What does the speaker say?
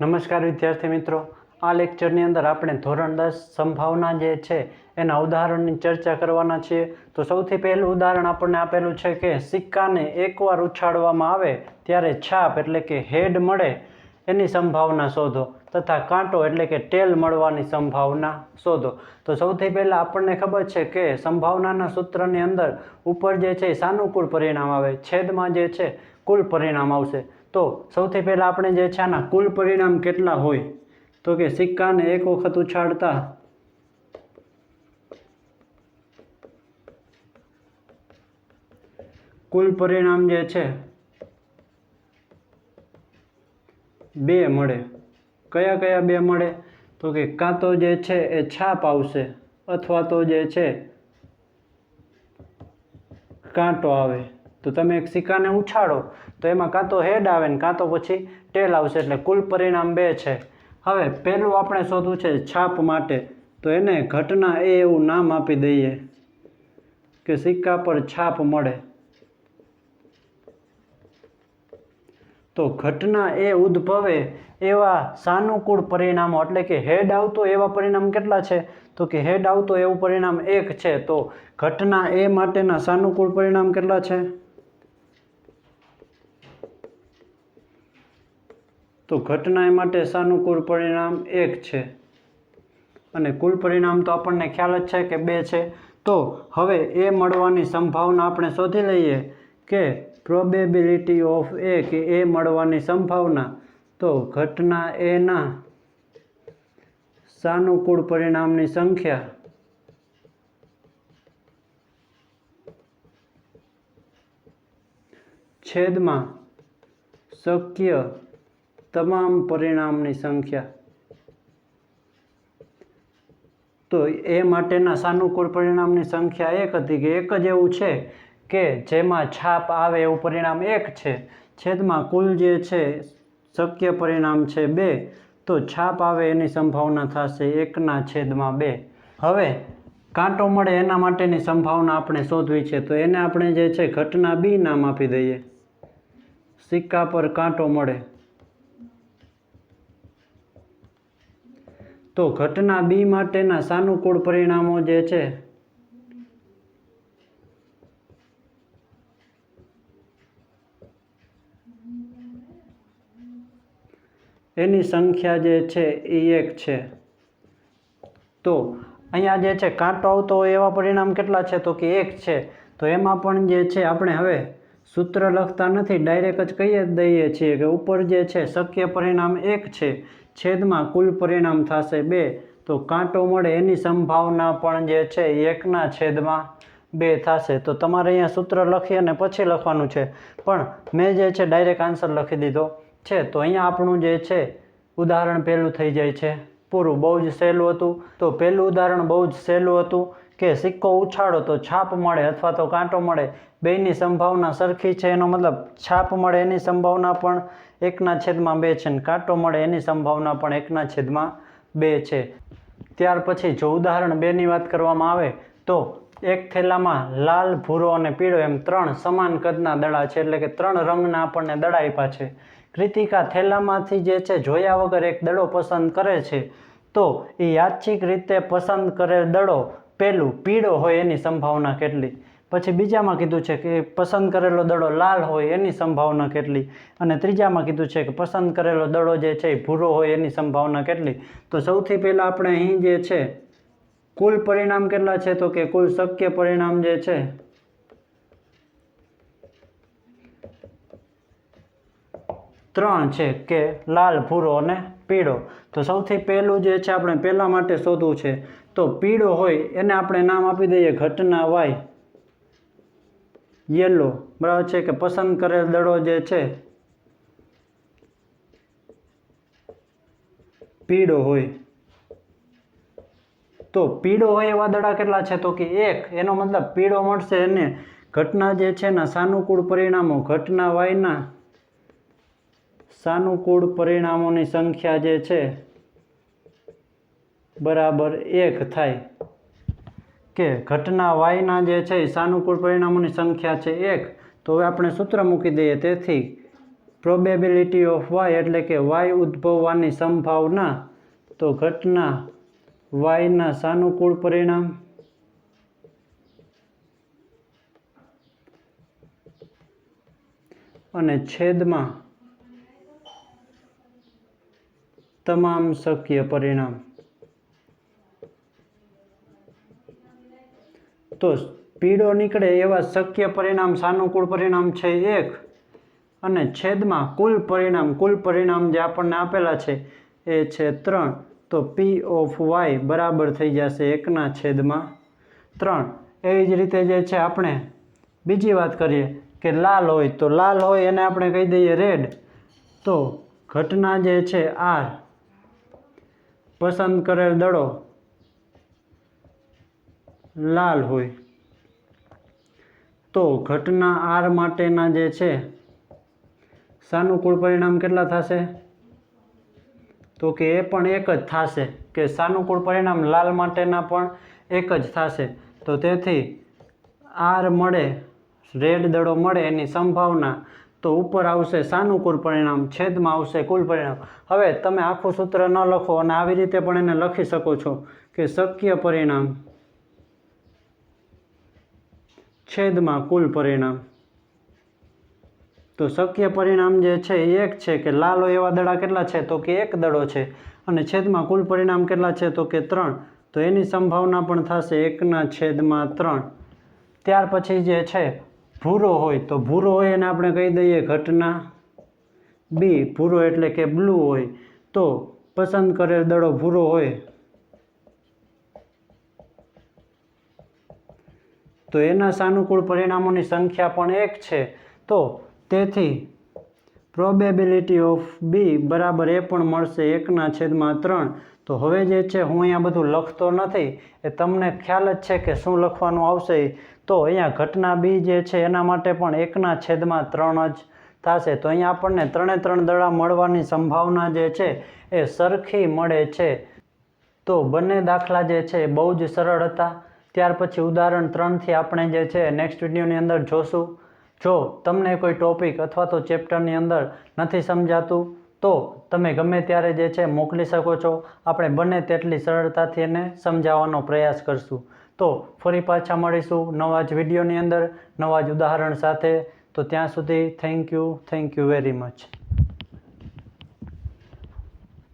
નમસ્કાર વિદ્યાર્થી મિત્રો, આ લેક્ચરની અંદર આપણે ધોરણ 10 સંભાવના જે છે એના ઉદાહરણની ચર્ચા કરવાના છીએ। તો સૌથી પહેલું ઉદાહરણ આપણને આપેલું છે કે સિક્કાને એકવાર ઉછાળવામાં આવે ત્યારે છાપ એટલે કે હેડ મળે એની સંભાવના શોધો તથા કાંટો એટલે કે ટેલ મળવાની સંભાવના શોધો। તો સૌથી પહેલાં આપણને ખબર છે કે સંભાવનાના સૂત્રની અંદર ઉપર જે છે એ સાનુકૂળ પરિણામ આવે, છેદમાં જે છે કુલ પરિણામ આવશે। તો સૌથી પહેલાં આપણે જે છે આના કુલ પરિણામ કેટલા હોય તો કે સિક્કાને એક વખત ઉછાળતા કુલ પરિણામ જે છે 2 મળે। કયા કયા 2 મળે તો કે કાં તો જે છે એ છાપ આવશે અથવા તો જે છે કાંટો આવે। તો તમે એક સિક્કાને ઉછાળો તો એમાં કાં તો હેડ આવે ને કાં તો પછી ટેલ આવશે, એટલે કુલ પરિણામ 2 છે। હવે પહેલું આપણે શોધવું છે છાપ માટે, તો એને ઘટના એ એવું નામ આપી દઈએ કે સિક્કા પર છાપ મળે। તો ઘટના એ ઉદ્ભવે એવા સાનુકૂળ પરિણામો એટલે કે હેડ આવતો એવા પરિણામ કેટલા છે તો કે હેડ આવતો એવું પરિણામ 1 છે। તો ઘટના એ માટેના સાનુકૂળ પરિણામ કેટલા છે તો ઘટના એ માટે સાનુકૂળ પરિણામ 1 છે અને કુલ પરિણામ તો આપણને ખ્યાલ જ છે કે 2 છે। તો હવે એ મળવાની સંભાવના આપણે શોધી લઈએ કે પ્રોબેબિલિટી ઓફ એ કે એ મળવાની સંભાવના। તો ઘટના એના સાનુકૂળ પરિણામની સંખ્યા છેદમાં શક્ય તમામ પરિણામની સંખ્યા। તો એ માટેના સાનુકૂળ પરિણામની સંખ્યા 1 હતી કે એક જ એવું છે કે જેમાં છાપ આવે એવું પરિણામ 1 છે, છેદમાં કુલ જે છે શક્ય પરિણામ છે 2, તો છાપ આવે એની સંભાવના થશે 1/2। હવે કાંટો મળે એના માટેની સંભાવના આપણે શોધવી છે, તો એને આપણે જે છે ઘટના બી નામ આપી દઈએ। સિક્કા પર કાંટો મળે તો ઘટના બી માટેના સાનુકૂળ પરિણામો જે છે એની સંખ્યા જે છે એ 1 છે। તો અહીંયા જે છે કાંટો આવતો હોય એવા પરિણામ કેટલા છે તો કે 1 છે। તો એમાં પણ જે છે આપણે હવે સૂત્ર લખતા નથી, ડાયરેક્ટ જ કહી દઈએ છીએ કે ઉપર જે છે શક્ય પરિણામ 1 છે, છેદમાં કુલ પરિણામ થશે 2, તો કાંટો મળે એની સંભાવના પણ જે છે 1/2 થશે। તો તમારે અહીંયા સૂત્ર લખી અને પછી લખવાનું છે, પણ મેં જે છે ડાયરેક્ટ આન્સર લખી દીધો છે। તો અહીંયા આપણું જે છે ઉદાહરણ પહેલું થઈ જાય છે પૂરું। બહુ જ સહેલું હતું। તો પહેલું ઉદાહરણ બહુ જ સહેલું હતું કે સિક્કો ઉછાળો તો છાપ મળે અથવા તો કાંટો મળે, બેયની સંભાવના સરખી છે, એનો મતલબ છાપ મળે એની સંભાવના પણ 1/2 છે અને કાંટો મળે એની સંભાવના પણ 1/2 છે। ત્યાર પછી જો ઉદાહરણ 2ની વાત કરવામાં આવે તો એક થેલામાં લાલ, ભૂરો અને પીળો એમ 3 સમાન કદના દડા છે, એટલે કે 3 રંગના આપણને દડા આપ્યા છે। કૃતિકા થેલામાંથી જે છે જોયા વગર એક દડો પસંદ કરે છે, તો એ યાદચ્છિક રીતે પસંદ કરેલ દડો પહેલું પીળો હોય એની સંભાવના કેટલી, પછી બીજામાં કીધું છે કે પસંદ કરેલો દડો લાલ હોય એની સંભાવના કેટલી, અને ત્રીજામાં કીધું છે કે પસંદ કરેલો દડો જે છે એ ભૂરો હોય એની સંભાવના કેટલી। તો સૌથી પહેલાં આપણે અહીં જે છે કુલ પરિણામ કેટલા છે તો કે કુલ શક્ય પરિણામ જે છે ત્રણ છે કે લાલ, ભૂરો અને પીળો। તો સૌથી પહેલું જે છે આપણે પહેલા માટે શોધવું છે, તો પીળો હોય એને આપણે નામ આપી દઈએ ઘટના વાય, યલો, બરાબર છે કે પસંદ કરેલ દડો જે છે પીળો હોય। તો પીળો હોય એવા દડા કેટલા છે તો કે 1, એનો મતલબ પીળો મળશે એને ઘટના જે છે ને સાનુકૂળ પરિણામો, ઘટના વાયના સાનુકૂળ પરિણામોની સંખ્યા જે છે બરાબર 1 થાય કે ઘટના વાયના જે છે સાનુકૂળ પરિણામોની સંખ્યા છે 1। તો હવે આપણે સૂત્ર મૂકી દઈએ, તેથી પ્રોબેબિલિટી ઓફ વાય એટલે કે વાય ઉદ્ભવવાની સંભાવના, તો ઘટના વાયના સાનુકૂળ પરિણામ અને છેદમાં તમામ શક્ય પરિણામ. તો પીળો નીકળે એવા શક્ય પરિણામ સાનુકૂળ પરિણામ છે 1 અને છેદમાં કુલ પરિણામ જે આપણને આપેલા છે એ છે 3. તો પી ઓફ વાય બરાબર થઈ જશે 1/3. એવી જ રીતે જે છે આપણે બીજી વાત કરીએ કે લાલ હોય, તો લાલ હોય એને આપણે કહી દઈએ રેડ. તો ઘટના જે છે આર, પસંદ કરેલ દડો લાલ હોય, તો ઘટના આર માટેના જે છે સાનુકૂળ પરિણામ કેટલા થશે? તો કે એ પણ એક જ થશે, કે સાનુકૂળ પરિણામ લાલ માટેના પણ એક જ થશે. તો તેથી આર મળે, રેડ દડો મળે એની સંભાવના, તો ઉપર આવશે સાનુકૂળ પરિણામ, છેદમાં આવશે કુલ પરિણામ. હવે તમે આખું સૂત્ર ન લખો અને આવી રીતે પણ એને લખી શકો છો કે શક્ય પરિણામ છેદમાં કુલ પરિણામ. તો શક્ય પરિણામ જે છે એ 1 છે, કે લાલ હોય એવા દડા કેટલા છે? તો કે 1 દડો છે. અને છેદમાં કુલ પરિણામ કેટલા છે? તો કે 3. તો એની સંભાવના પણ થશે 1/3. ત્યાર પછી જે છે ભૂરો હોય, તો ભૂરો હોય એને આપણે કહી દઈએ ઘટના બી. ભૂરો એટલે કે બ્લુ હોય, તો પસંદ કરેલ દડો ભૂરો હોય તો એના સાનુકૂળ પરિણામોની સંખ્યા પણ 1 છે. તો તેથી પ્રોબેબિલિટી ઓફ બી બરાબર એ પણ મળશે 1/3. તો હવે જે છે હું અહીંયા બધું લખતો નથી, એ તમને ખ્યાલ જ છે કે શું લખવાનું આવશે. તો અહીંયા ઘટના બી જે છે એના માટે પણ 1/3 જ થશે. તો અહીંયા આપણને 3 દડા મળવાની સંભાવના જે છે એ સરખી મળે છે. તો બંને દાખલા જે છે બહુ જ સરળ હતા. ત્યાર પછી ઉદાહરણ 3થી આપણે જે છે નેક્સ્ટ વિડીયોની અંદર જોશું. જો તમને કોઈ ટોપિક અથવા તો ચેપ્ટરની અંદર નથી સમજાતું તો તમે ગમે ત્યારે જે છે મોકલી શકો છો. આપણે બને તેટલી સરળતાથી એને સમજાવવાનો પ્રયાસ કરશું. તો ફરી પાછા મળીશું નવા જ વિડીયોની અંદર નવા જ ઉદાહરણ સાથે. તો ત્યાં સુધી થેન્ક યુ વેરી મચ.